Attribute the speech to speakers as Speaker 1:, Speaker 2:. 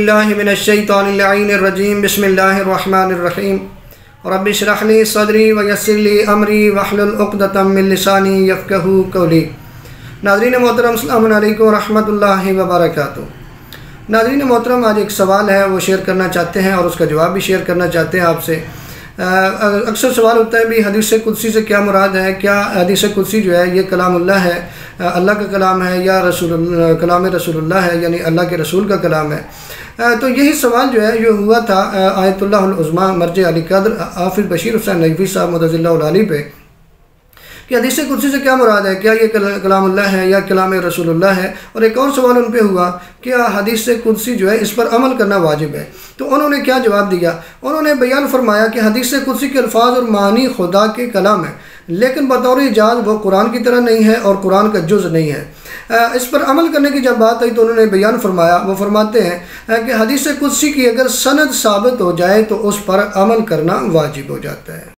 Speaker 1: बिल्लाहि मिनश्शैतानिर्रजीम बिस्मिल्लाहिर्रहमानिर्रहीम रब्बि इश्रह ली सदरी व यस्सिर ली अमरी वहलुल उक़दतम मिन लिसानी यफ़क़हू क़ौली। नाज़रीन मोहतरम अस्सलामु अलैकुम व रहमतुल्लाहि व बरकातुहू। नाज़रीन मोहतरम, आज एक सवाल है वो शेयर करना चाहते हैं और उसका जवाब भी शेयर करना चाहते हैं आपसे। अक्सर सवाल होता है भी हदीस कुदसी से क्या मुराद है, क्या हदीस कुदसी जो है ये कलामुल्लाह है, अल्लाह का कलाम है या कलाम रसूलुल्लाह है, यानी अल्लाह के रसूल का कलाम है। तो यही सवाल जो है ये हुआ था आयतुल्लाह उल उज़्मा मर्ज अली क़द्र हाफ़िज़ बशीर हुसैन नक़वी साहब मुअज़्ज़िज़ुल्लाह अलैहि पे कि हदीस कुदसी से क्या मुराद है, क्या ये कलामुल्लाह है या कलाम रसूलुल्लाह है। और एक और सवाल उन पे हुआ कि हदीस कुदसी जो है इस पर अमल करना वाजिब है। तो उन्होंने क्या जवाब दिया, उन्होंने बयान फरमाया कि हदीस कुदसी के अल्फाज और मानी खुदा के कलाम है, लेकिन बतौर इजाज़ वो कुरान की तरह नहीं है और कुरान का जुज़ नहीं है। इस पर अमल करने की जब बात आई तो उन्होंने बयान फरमाया, वो फरमाते हैं कि हदीस कुदसी की अगर सनद साबित हो जाए तो उस पर अमल करना वाजिब हो जाता है।